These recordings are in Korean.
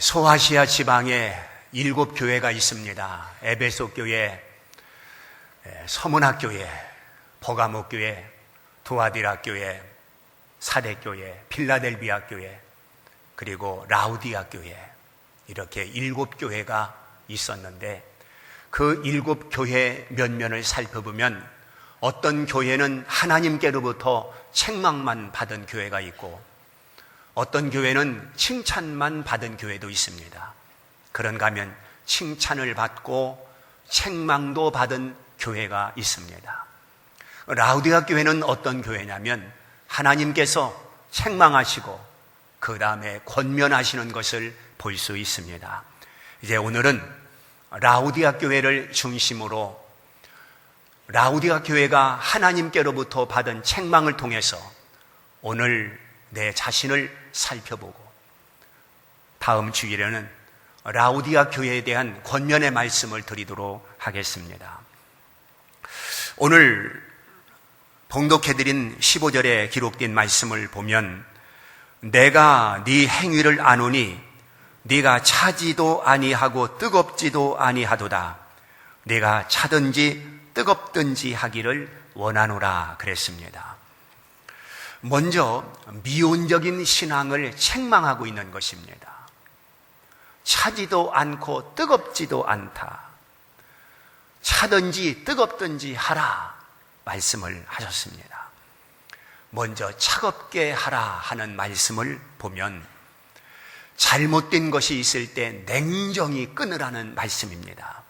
소아시아 지방에 7교회가 있습니다. 에베소 교회, 서문학 교회, 버가모 교회, 두아디라 교회, 사대 교회, 필라델비아 교회, 그리고 라우디아 교회, 이렇게 7교회가 있었는데 그 7교회 면면을 살펴보면 어떤 교회는 하나님께로부터 책망만 받은 교회가 있고 어떤 교회는 칭찬만 받은 교회도 있습니다. 그런가 하면 칭찬을 받고 책망도 받은 교회가 있습니다. 라우디아 교회는 어떤 교회냐면 하나님께서 책망하시고 그 다음에 권면하시는 것을 볼 수 있습니다. 이제 오늘은 라우디아 교회를 중심으로 라우디아 교회가 하나님께로부터 받은 책망을 통해서 오늘 내 자신을 살펴보고 다음 주일에는 라우디아 교회에 대한 권면의 말씀을 드리도록 하겠습니다. 오늘 봉독해드린 15절에 기록된 말씀을 보면 내가 네 행위를 아노니 네가 차지도 아니하고 뜨겁지도 아니하도다. 네가 차든지 뜨겁든지 하기를 원하노라 그랬습니다. 먼저 미온적인 신앙을 책망하고 있는 것입니다. 차지도 않고 뜨겁지도 않다. 차든지 뜨겁든지 하라 말씀을 하셨습니다. 먼저 차갑게 하라 하는 말씀을 보면 잘못된 것이 있을 때 냉정히 끊으라는 말씀입니다.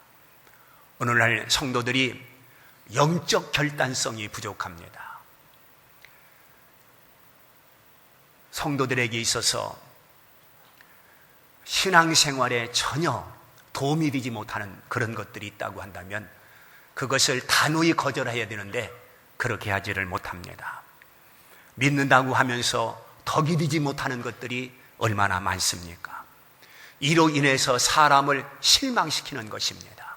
오늘날 성도들이 영적 결단성이 부족합니다. 성도들에게 있어서 신앙생활에 전혀 도움이 되지 못하는 그런 것들이 있다고 한다면 그것을 단호히 거절해야 되는데 그렇게 하지를 못합니다. 믿는다고 하면서 덕이 되지 못하는 것들이 얼마나 많습니까? 이로 인해서 사람을 실망시키는 것입니다.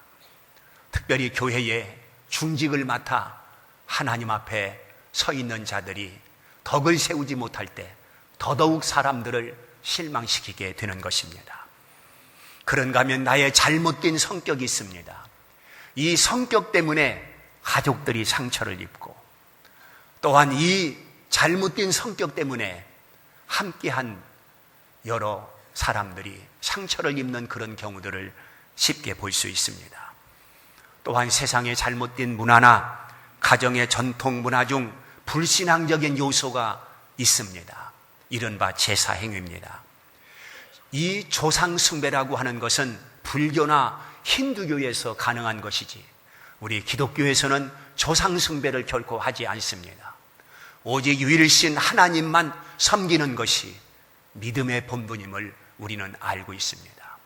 특별히 교회에 중직을 맡아 하나님 앞에 서 있는 자들이 덕을 세우지 못할 때 더더욱 사람들을 실망시키게 되는 것입니다. 그런가 하면 나의 잘못된 성격이 있습니다. 이 성격 때문에 가족들이 상처를 입고 또한 이 잘못된 성격 때문에 함께한 여러 사람들이 상처를 입는 그런 경우들을 쉽게 볼 수 있습니다. 또한 세상의 잘못된 문화나 가정의 전통 문화 중 불신앙적인 요소가 있습니다. 이른바 제사 행위입니다. 이 조상 숭배라고 하는 것은 불교나 힌두교에서 가능한 것이지 우리 기독교에서는 조상 숭배를 결코 하지 않습니다. 오직 유일신 하나님만 섬기는 것이 믿음의 본분임을 우리는 알고 있습니다.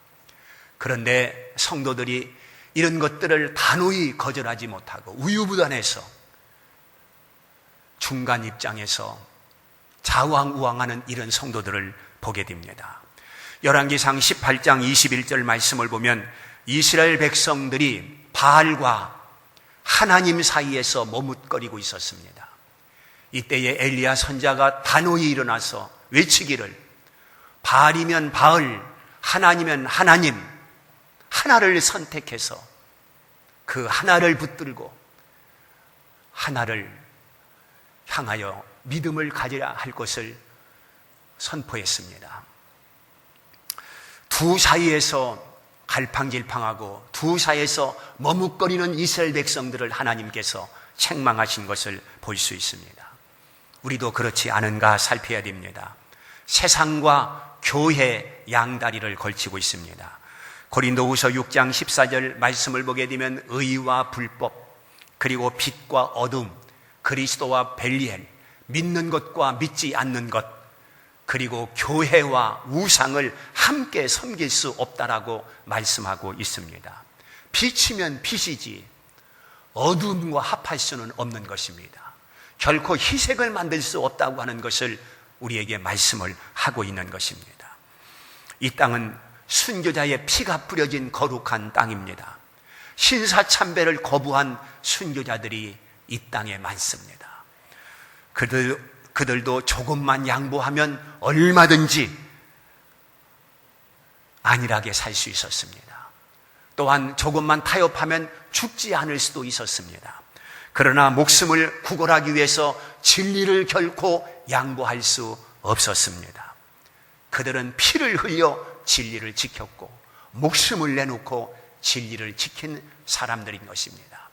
그런데 성도들이 이런 것들을 단호히 거절하지 못하고 우유부단해서 중간 입장에서 좌왕우왕하는 이런 성도들을 보게 됩니다. 열왕기상 18장 21절 말씀을 보면 이스라엘 백성들이 바알과 하나님 사이에서 머뭇거리고 있었습니다. 이때에 엘리야 선자가 단호히 일어나서 외치기를 바알이면 바알, 하나님이면 하나님, 하나를 선택해서 그 하나를 붙들고 하나를 향하여 믿음을 가지라 할 것을 선포했습니다. 두 사이에서 갈팡질팡하고 두 사이에서 머뭇거리는 이스라엘 백성들을 하나님께서 책망하신 것을 볼 수 있습니다. 우리도 그렇지 않은가 살펴야 됩니다. 세상과 교회 양다리를 걸치고 있습니다. 고린도후서 6장 14절 말씀을 보게 되면 의와 불법, 그리고 빛과 어둠, 그리스도와 벨리엘, 믿는 것과 믿지 않는 것, 그리고 교회와 우상을 함께 섬길 수 없다라고 말씀하고 있습니다. 빛이면 빛이지 어둠과 합할 수는 없는 것입니다. 결코 희색을 만들 수 없다고 하는 것을 우리에게 말씀을 하고 있는 것입니다. 이 땅은 순교자의 피가 뿌려진 거룩한 땅입니다. 신사참배를 거부한 순교자들이 이 땅에 많습니다. 그들도 조금만 양보하면 얼마든지 안일하게 살 수 있었습니다. 또한 조금만 타협하면 죽지 않을 수도 있었습니다. 그러나 목숨을 구걸하기 위해서 진리를 결코 양보할 수 없었습니다. 그들은 피를 흘려 진리를 지켰고 목숨을 내놓고 진리를 지킨 사람들인 것입니다.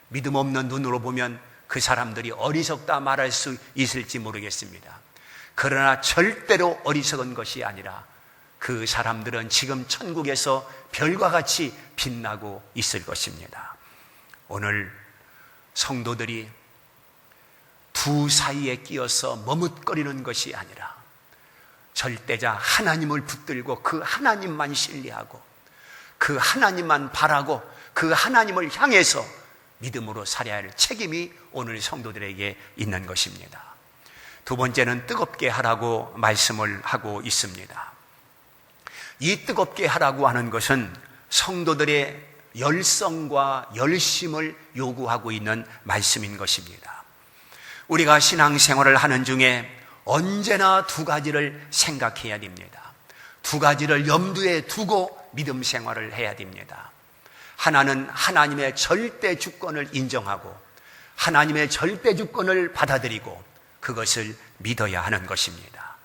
믿음 없는 눈으로 보면 그 사람들이 어리석다 말할 수 있을지 모르겠습니다. 그러나 절대로 어리석은 것이 아니라 그 사람들은 지금 천국에서 별과 같이 빛나고 있을 것입니다. 오늘 성도들이 두 사이에 끼어서 머뭇거리는 것이 아니라 절대자 하나님을 붙들고 그 하나님만 신뢰하고 그 하나님만 바라고 그 하나님을 향해서 믿음으로 살아야 할 책임이 오늘 성도들에게 있는 것입니다. 두 번째는 뜨겁게 하라고 말씀을 하고 있습니다. 이 뜨겁게 하라고 하는 것은 성도들의 열성과 열심을 요구하고 있는 말씀인 것입니다. 우리가 신앙생활을 하는 중에 언제나 두 가지를 생각해야 됩니다. 두 가지를 염두에 두고 믿음 생활을 해야 됩니다. 하나는 하나님의 절대 주권을 인정하고 하나님의 절대 주권을 받아들이고 그것을 믿어야 하는 것입니다.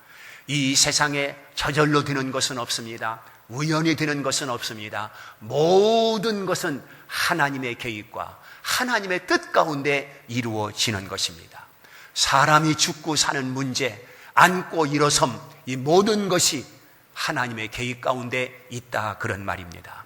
이 세상에 저절로 되는 것은 없습니다. 우연히 되는 것은 없습니다. 모든 것은 하나님의 계획과 하나님의 뜻 가운데 이루어지는 것입니다. 사람이 죽고 사는 문제, 앉고 일어섬, 이 모든 것이 하나님의 계획 가운데 있다, 그런 말입니다.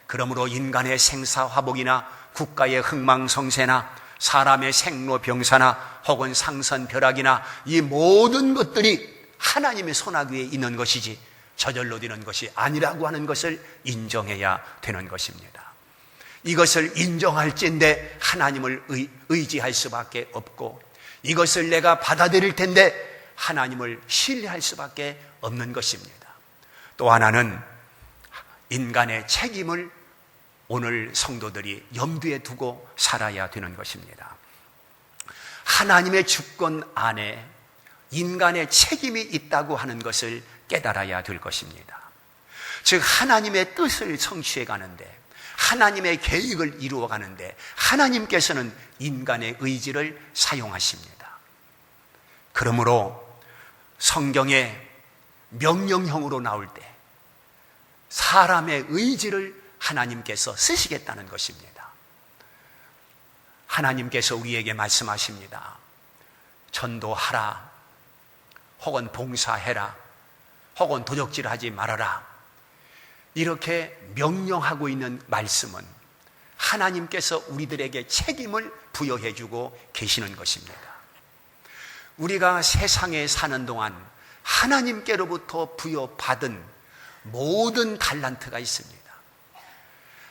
그러므로 인간의 생사화복이나 국가의 흥망성쇠나 사람의 생로병사나 혹은 상선벼락이나 이 모든 것들이 하나님의 손아귀에 있는 것이지 저절로 되는 것이 아니라고 하는 것을 인정해야 되는 것입니다. 이것을 인정할진데 하나님을 의지할 수밖에 없고 이것을 내가 받아들일 텐데 하나님을 신뢰할 수밖에 없는 것입니다. 또 하나는 인간의 책임을 오늘 성도들이 염두에 두고 살아야 되는 것입니다. 하나님의 주권 안에 인간의 책임이 있다고 하는 것을 깨달아야 될 것입니다. 즉 하나님의 뜻을 성취해 가는데 하나님의 계획을 이루어 가는데 하나님께서는 인간의 의지를 사용하십니다. 그러므로 성경에 명령형으로 나올 때 사람의 의지를 하나님께서 쓰시겠다는 것입니다. 하나님께서 우리에게 말씀하십니다. 전도하라, 혹은 봉사해라, 혹은 도적질하지 말아라. 이렇게 명령하고 있는 말씀은 하나님께서 우리들에게 책임을 부여해 주고 계시는 것입니다. 우리가 세상에 사는 동안 하나님께로부터 부여받은 모든 달란트가 있습니다.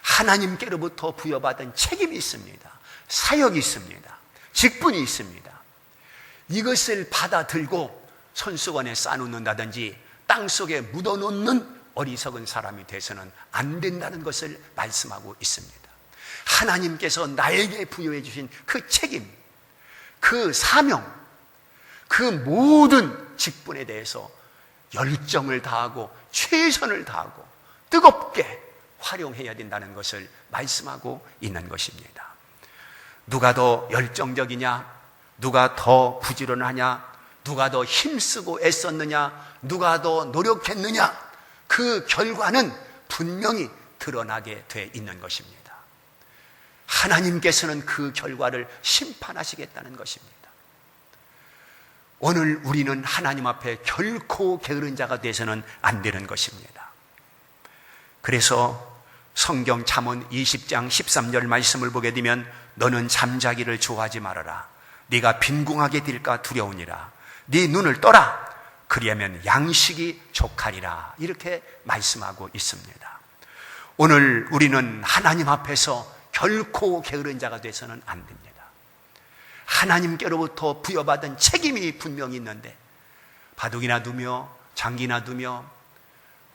하나님께로부터 부여받은 책임이 있습니다. 사역이 있습니다. 직분이 있습니다. 이것을 받아들고 손수건에 싸놓는다든지 땅속에 묻어놓는 어리석은 사람이 돼서는 안 된다는 것을 말씀하고 있습니다. 하나님께서 나에게 부여해 주신 그 책임, 그 사명, 그 모든 직분에 대해서 열정을 다하고 최선을 다하고 뜨겁게 활용해야 된다는 것을 말씀하고 있는 것입니다. 누가 더 열정적이냐, 누가 더 부지런하냐, 누가 더 힘쓰고 애썼느냐, 누가 더 노력했느냐, 그 결과는 분명히 드러나게 돼 있는 것입니다. 하나님께서는 그 결과를 심판하시겠다는 것입니다. 오늘 우리는 하나님 앞에 결코 게으른 자가 돼서는 안 되는 것입니다. 그래서 성경 잠언 20장 13절 말씀을 보게 되면 너는 잠자기를 좋아하지 말아라. 네가 빈궁하게 될까 두려우니라. 네 눈을 떠라. 그리하면 양식이 족하리라. 이렇게 말씀하고 있습니다. 오늘 우리는 하나님 앞에서 결코 게으른 자가 돼서는 안 됩니다. 하나님께로부터 부여받은 책임이 분명히 있는데 바둑이나 두며 장기나 두며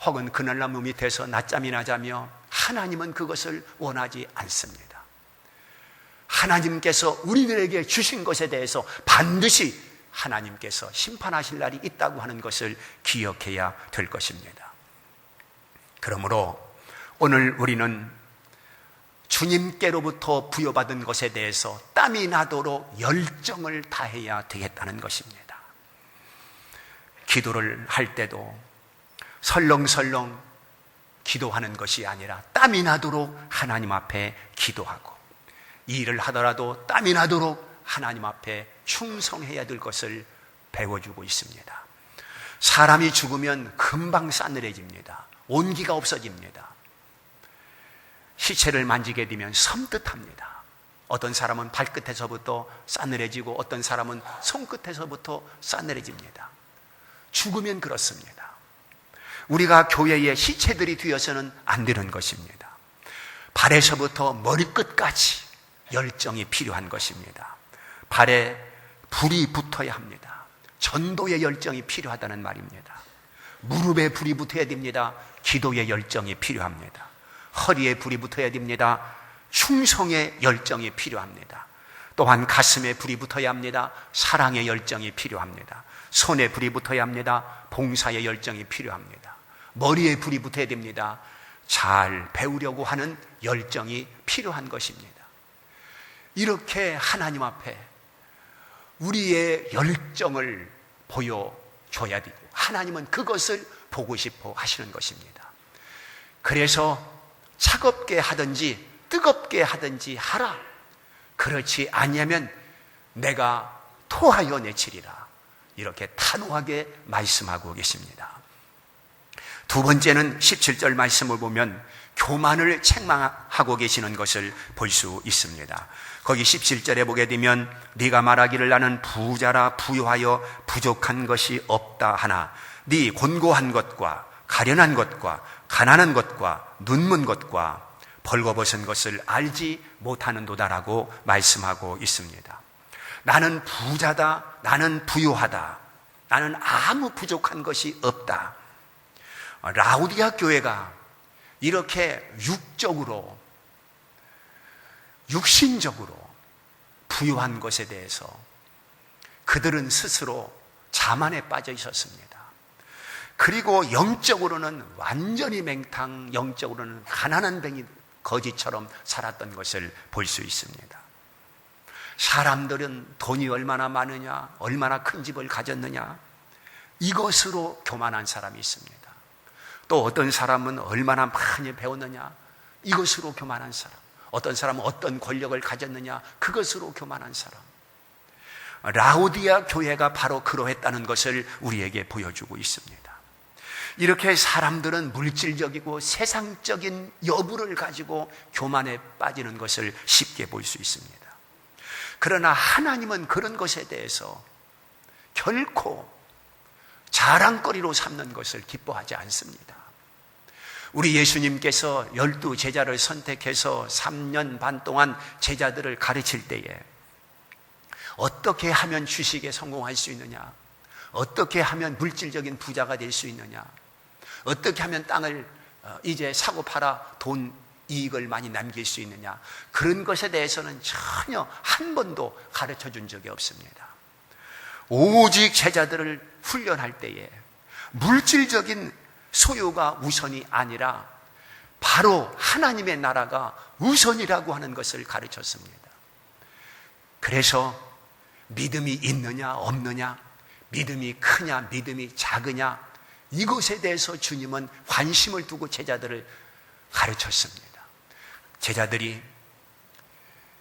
혹은 그늘나무 밑에서 낮잠이나 자며 하나님은 그것을 원하지 않습니다. 하나님께서 우리들에게 주신 것에 대해서 반드시 하나님께서 심판하실 날이 있다고 하는 것을 기억해야 될 것입니다. 그러므로 오늘 우리는 주님께로부터 부여받은 것에 대해서 땀이 나도록 열정을 다해야 되겠다는 것입니다. 기도를 할 때도 설렁설렁 기도하는 것이 아니라 땀이 나도록 하나님 앞에 기도하고, 일을 하더라도 땀이 나도록 하나님 앞에 충성해야 될 것을 배워주고 있습니다. 사람이 죽으면 금방 싸늘해집니다. 온기가 없어집니다. 시체를 만지게 되면 섬뜩합니다. 어떤 사람은 발끝에서부터 싸늘해지고 어떤 사람은 손끝에서부터 싸늘해집니다. 죽으면 그렇습니다. 우리가 교회의 시체들이 되어서는 안 되는 것입니다. 발에서부터 머리끝까지 열정이 필요한 것입니다. 발에 불이 붙어야 합니다. 전도의 열정이 필요하다는 말입니다. 무릎에 불이 붙어야 됩니다. 기도의 열정이 필요합니다. 허리에 불이 붙어야 됩니다. 충성의 열정이 필요합니다. 또한 가슴에 불이 붙어야 합니다. 사랑의 열정이 필요합니다. 손에 불이 붙어야 합니다. 봉사의 열정이 필요합니다. 머리에 불이 붙어야 됩니다. 잘 배우려고 하는 열정이 필요한 것입니다. 이렇게 하나님 앞에 우리의 열정을 보여줘야 되고, 하나님은 그것을 보고 싶어 하시는 것입니다. 그래서 차갑게 하든지 뜨겁게 하든지 하라. 그렇지 아니하면 내가 토하여 내치리라. 이렇게 단호하게 말씀하고 계십니다. 두 번째는 17절 말씀을 보면 교만을 책망하고 계시는 것을 볼 수 있습니다. 거기 17절에 보게 되면 네가 말하기를 나는 부자라 부유하여 부족한 것이 없다 하나 네 곤고한 것과 가련한 것과 가난한 것과 눈먼 것과 벌거벗은 것을 알지 못하는도다라고 말씀하고 있습니다. 나는 부자다, 나는 부유하다, 나는 아무 부족한 것이 없다. 라우디아 교회가 이렇게 육적으로, 육신적으로 부유한 것에 대해서 그들은 스스로 자만에 빠져 있었습니다. 그리고 영적으로는 완전히 맹탕, 영적으로는 가난한 뱅이 거지처럼 살았던 것을 볼 수 있습니다. 사람들은 돈이 얼마나 많으냐, 얼마나 큰 집을 가졌느냐, 이것으로 교만한 사람이 있습니다. 또 어떤 사람은 얼마나 많이 배웠느냐, 이것으로 교만한 사람, 어떤 사람은 어떤 권력을 가졌느냐, 그것으로 교만한 사람. 라우디아 교회가 바로 그러했다는 것을 우리에게 보여주고 있습니다. 이렇게 사람들은 물질적이고 세상적인 여부를 가지고 교만에 빠지는 것을 쉽게 볼 수 있습니다. 그러나 하나님은 그런 것에 대해서 결코 자랑거리로 삼는 것을 기뻐하지 않습니다. 우리 예수님께서 12 제자를 선택해서 3년 반 동안 제자들을 가르칠 때에 어떻게 하면 주식에 성공할 수 있느냐, 어떻게 하면 물질적인 부자가 될 수 있느냐, 어떻게 하면 땅을 이제 사고 팔아 돈 이익을 많이 남길 수 있느냐, 그런 것에 대해서는 전혀 한 번도 가르쳐 준 적이 없습니다. 오직 제자들을 훈련할 때에 물질적인 소유가 우선이 아니라 바로 하나님의 나라가 우선이라고 하는 것을 가르쳤습니다. 그래서 믿음이 있느냐 없느냐, 믿음이 크냐 믿음이 작으냐, 이것에 대해서 주님은 관심을 두고 제자들을 가르쳤습니다. 제자들이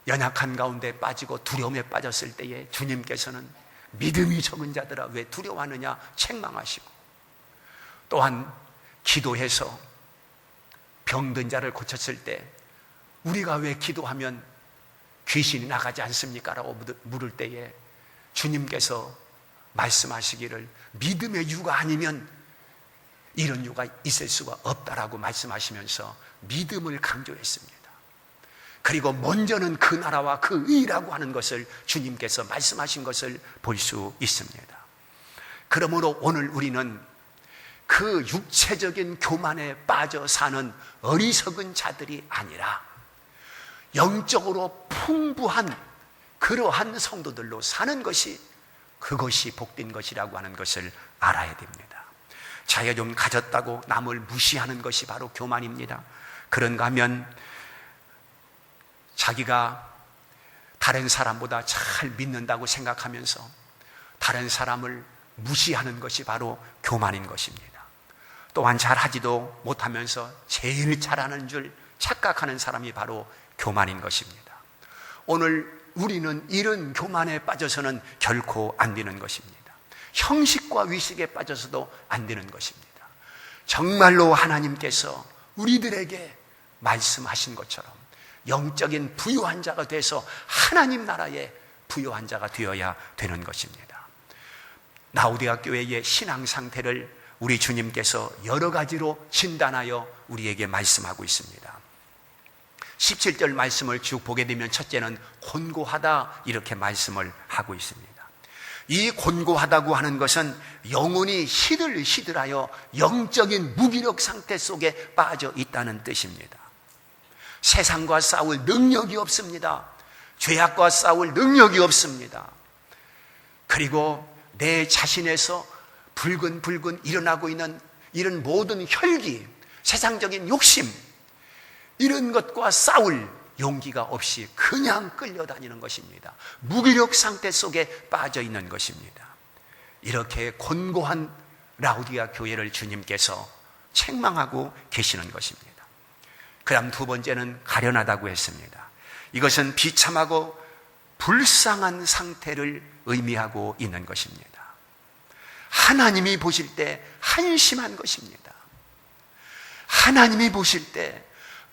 연약한 가운데 빠지고 두려움에 빠졌을 때에 주님께서는 믿음이 적은 자들아 왜 두려워하느냐 책망하시고, 또한 기도해서 병든 자를 고쳤을 때 우리가 왜 기도하면 귀신이 나가지 않습니까? 라고 물을 때에 주님께서 말씀하시기를 믿음의 유가 아니면 이런 유가 있을 수가 없다라고 말씀하시면서 믿음을 강조했습니다. 그리고 먼저는 그 나라와 그 의라고 하는 것을 주님께서 말씀하신 것을 볼 수 있습니다. 그러므로 오늘 우리는 그 육체적인 교만에 빠져 사는 어리석은 자들이 아니라 영적으로 풍부한 그러한 성도들로 사는 것이, 그것이 복된 것이라고 하는 것을 알아야 됩니다. 자기가 좀 가졌다고 남을 무시하는 것이 바로 교만입니다. 그런가 하면 자기가 다른 사람보다 잘 믿는다고 생각하면서 다른 사람을 무시하는 것이 바로 교만인 것입니다. 또한 잘하지도 못하면서 제일 잘하는 줄 착각하는 사람이 바로 교만인 것입니다. 오늘 우리는 이런 교만에 빠져서는 결코 안 되는 것입니다. 형식과 위식에 빠져서도 안 되는 것입니다. 정말로 하나님께서 우리들에게 말씀하신 것처럼 영적인 부유한 자가 돼서 하나님 나라의 부유한 자가 되어야 되는 것입니다. 라오디게아 교회의 신앙 상태를 우리 주님께서 여러 가지로 진단하여 우리에게 말씀하고 있습니다. 17절 말씀을 쭉 보게 되면 첫째는 곤고하다 이렇게 말씀을 하고 있습니다. 이 곤고하다고 하는 것은 영혼이 시들시들하여 영적인 무기력 상태 속에 빠져 있다는 뜻입니다. 세상과 싸울 능력이 없습니다. 죄악과 싸울 능력이 없습니다. 그리고 내 자신에서 불근불근 일어나고 있는 이런 모든 혈기, 세상적인 욕심, 이런 것과 싸울 용기가 없이 그냥 끌려다니는 것입니다. 무기력 상태 속에 빠져 있는 것입니다. 이렇게 곤고한 라오디게아 교회를 주님께서 책망하고 계시는 것입니다. 그 다음 두 번째는 가련하다고 했습니다. 이것은 비참하고 불쌍한 상태를 의미하고 있는 것입니다. 하나님이 보실 때 한심한 것입니다. 하나님이 보실 때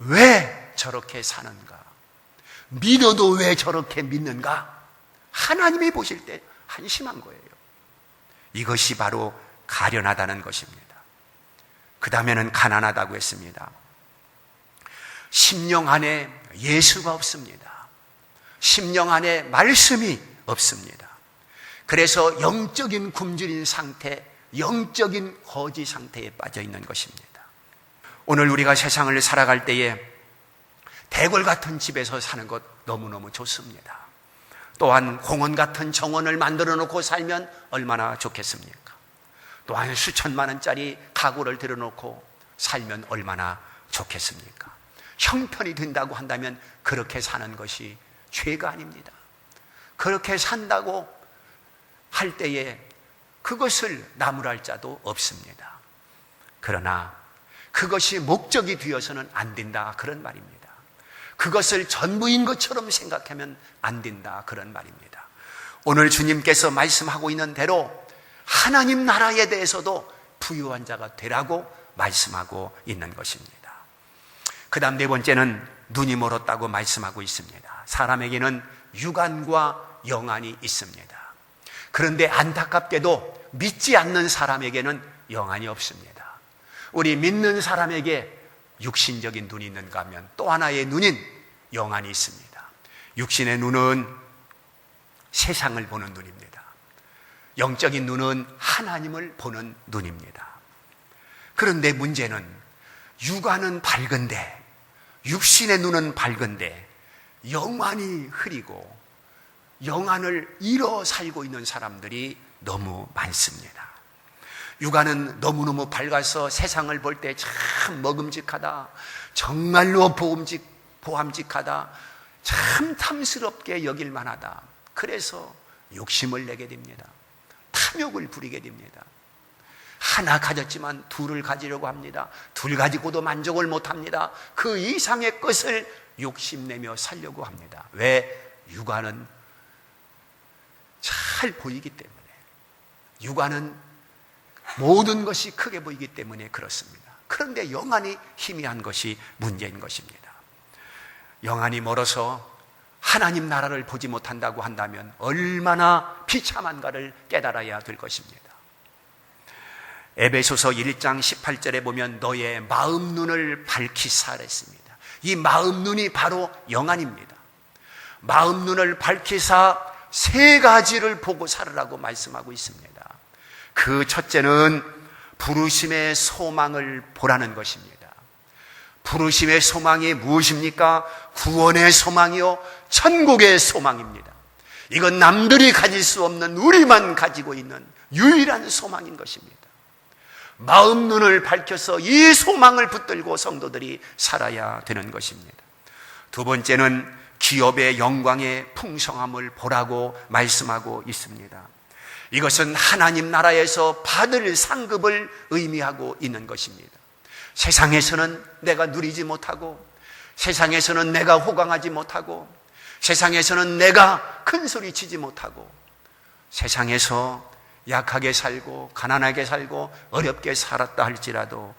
왜 저렇게 사는가? 믿어도 왜 저렇게 믿는가? 하나님이 보실 때 한심한 거예요. 이것이 바로 가련하다는 것입니다. 그 다음에는 가난하다고 했습니다. 심령 안에 예수가 없습니다. 심령 안에 말씀이 없습니다. 그래서 영적인 굶주린 상태, 영적인 거지 상태에 빠져 있는 것입니다. 오늘 우리가 세상을 살아갈 때에 대궐 같은 집에서 사는 것 너무너무 좋습니다. 또한 공원 같은 정원을 만들어 놓고 살면 얼마나 좋겠습니까? 또한 수천만 원짜리 가구를 들여놓고 살면 얼마나 좋겠습니까? 형편이 된다고 한다면 그렇게 사는 것이 죄가 아닙니다. 그렇게 산다고 할 때에 그것을 나무랄 자도 없습니다. 그러나 그것이 목적이 되어서는 안 된다, 그런 말입니다. 그것을 전부인 것처럼 생각하면 안 된다, 그런 말입니다. 오늘 주님께서 말씀하고 있는 대로 하나님 나라에 대해서도 부유한 자가 되라고 말씀하고 있는 것입니다. 그 다음 네 번째는 눈이 멀었다고 말씀하고 있습니다. 사람에게는 육안과 영안이 있습니다. 그런데 안타깝게도 믿지 않는 사람에게는 영안이 없습니다. 우리 믿는 사람에게 육신적인 눈이 있는가 하면 또 하나의 눈인 영안이 있습니다. 육신의 눈은 세상을 보는 눈입니다. 영적인 눈은 하나님을 보는 눈입니다. 그런데 문제는 육안은 밝은데, 육신의 눈은 밝은데 영안이 흐리고 영안을 잃어 살고 있는 사람들이 너무 많습니다. 육안은 너무너무 밝아서 세상을 볼 때 참 먹음직하다, 정말로 보암직하다, 참 탐스럽게 여길 만하다. 그래서 욕심을 내게 됩니다. 탐욕을 부리게 됩니다. 하나 가졌지만 둘을 가지려고 합니다. 둘 가지고도 만족을 못합니다. 그 이상의 것을 욕심내며 살려고 합니다. 왜? 육안은 잘 보이기 때문에, 육안은 모든 것이 크게 보이기 때문에 그렇습니다. 그런데 영안이 희미한 것이 문제인 것입니다. 영안이 멀어서 하나님 나라를 보지 못한다고 한다면 얼마나 비참한가를 깨달아야 될 것입니다. 에베소서 1장 18절에 보면 너의 마음 눈을 밝히사 했습니다. 이 마음 눈이 바로 영안입니다. 마음 눈을 밝히사 세 가지를 보고 살으라고 말씀하고 있습니다. 그 첫째는 부르심의 소망을 보라는 것입니다. 부르심의 소망이 무엇입니까? 구원의 소망이요, 천국의 소망입니다. 이건 남들이 가질 수 없는, 우리만 가지고 있는 유일한 소망인 것입니다. 마음 눈을 밝혀서 이 소망을 붙들고 성도들이 살아야 되는 것입니다. 두 번째는 기업의 영광의 풍성함을 보라고 말씀하고 있습니다. 이것은 하나님 나라에서 받을 상급을 의미하고 있는 것입니다. 세상에서는 내가 누리지 못하고, 세상에서는 내가 호강하지 못하고, 세상에서는 내가 큰 소리 치지 못하고, 세상에서 약하게 살고 가난하게 살고 어렵게 살았다 할지라도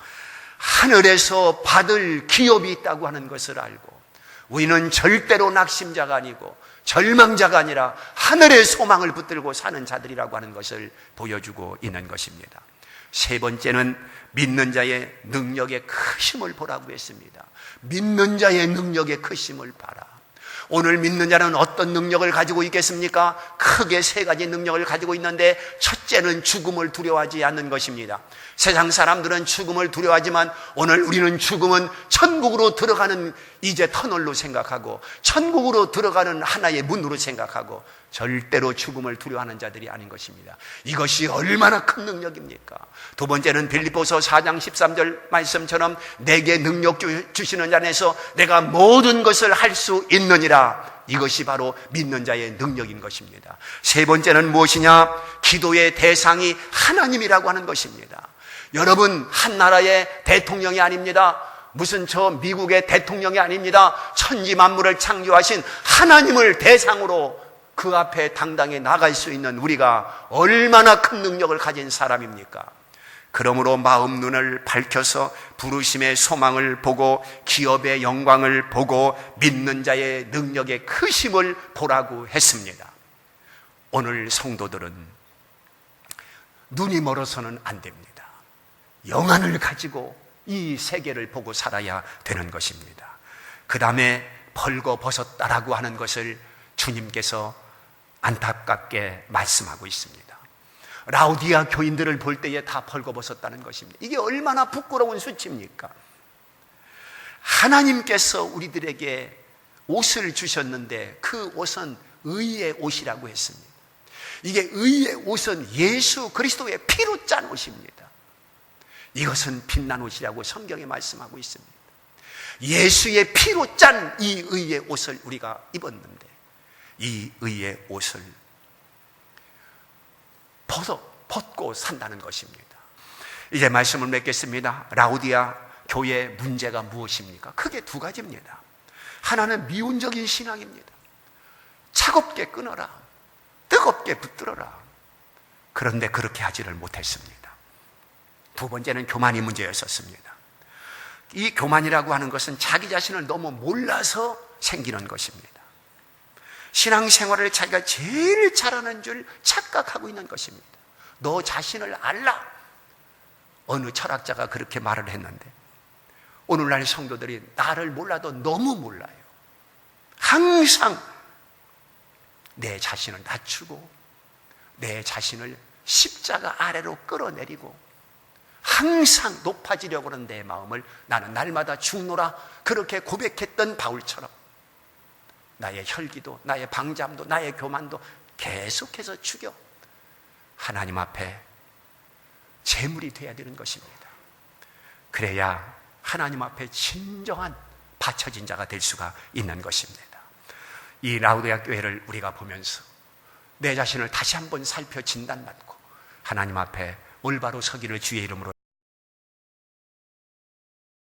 하늘에서 받을 기업이 있다고 하는 것을 알고, 우리는 절대로 낙심자가 아니고 절망자가 아니라 하늘의 소망을 붙들고 사는 자들이라고 하는 것을 보여주고 있는 것입니다. 세 번째는 믿는 자의 능력의 크심을 보라고 했습니다. 믿는 자의 능력의 크심을 봐라. 오늘 믿는 자는 어떤 능력을 가지고 있겠습니까? 크게 세 가지 능력을 가지고 있는데, 첫째는 죽음을 두려워하지 않는 것입니다. 세상 사람들은 죽음을 두려워하지만 오늘 우리는 죽음은 천국으로 들어가는 이제 터널로 생각하고, 천국으로 들어가는 하나의 문으로 생각하고, 절대로 죽음을 두려워하는 자들이 아닌 것입니다. 이것이 얼마나 큰 능력입니까? 두 번째는 빌립보서 4장 13절 말씀처럼 내게 능력 주시는 자 안에서 내가 모든 것을 할 수 있느니라. 이것이 바로 믿는 자의 능력인 것입니다. 세 번째는 무엇이냐? 기도의 대상이 하나님이라고 하는 것입니다. 여러분, 한 나라의 대통령이 아닙니다. 무슨 저 미국의 대통령이 아닙니다. 천지 만물을 창조하신 하나님을 대상으로 그 앞에 당당히 나갈 수 있는 우리가 얼마나 큰 능력을 가진 사람입니까? 그러므로 마음 눈을 밝혀서 부르심의 소망을 보고 기업의 영광을 보고 믿는 자의 능력의 크심을 보라고 했습니다. 오늘 성도들은 눈이 멀어서는 안 됩니다. 영안을 가지고 이 세계를 보고 살아야 되는 것입니다. 그 다음에 벌거벗었다라고 하는 것을 주님께서 안타깝게 말씀하고 있습니다. 라우디아 교인들을 볼 때에 다 벌거벗었다는 것입니다. 이게 얼마나 부끄러운 수치입니까? 하나님께서 우리들에게 옷을 주셨는데 그 옷은 의의 옷이라고 했습니다. 이게 의의 옷은 예수 그리스도의 피로 짠 옷입니다. 이것은 빛난 옷이라고 성경에 말씀하고 있습니다. 예수의 피로 짠 이 의의 옷을 우리가 입었는데, 이 의의 옷을 벗고 산다는 것입니다. 이제 말씀을 맺겠습니다. 라우디아 교회의 문제가 무엇입니까? 크게 두 가지입니다. 하나는 미운적인 신앙입니다. 차갑게 끊어라, 뜨겁게 붙들어라. 그런데 그렇게 하지를 못했습니다. 두 번째는 교만이 문제였었습니다. 이 교만이라고 하는 것은 자기 자신을 너무 몰라서 생기는 것입니다. 신앙생활을 자기가 제일 잘하는 줄 착각하고 있는 것입니다. 너 자신을 알라. 어느 철학자가 그렇게 말을 했는데, 오늘날 성도들이 나를 몰라도 너무 몰라요. 항상 내 자신을 낮추고 내 자신을 십자가 아래로 끌어내리고 항상 높아지려고 하는 내 마음을 나는 날마다 죽노라, 그렇게 고백했던 바울처럼 나의 혈기도, 나의 방잠도, 나의 교만도 계속해서 죽여 하나님 앞에 제물이 되어야 되는 것입니다. 그래야 하나님 앞에 진정한 바쳐진 자가 될 수가 있는 것입니다. 이 라우디아 교회를 우리가 보면서 내 자신을 다시 한번 살펴 진단받고 하나님 앞에 올바로 서기를 주의 이름으로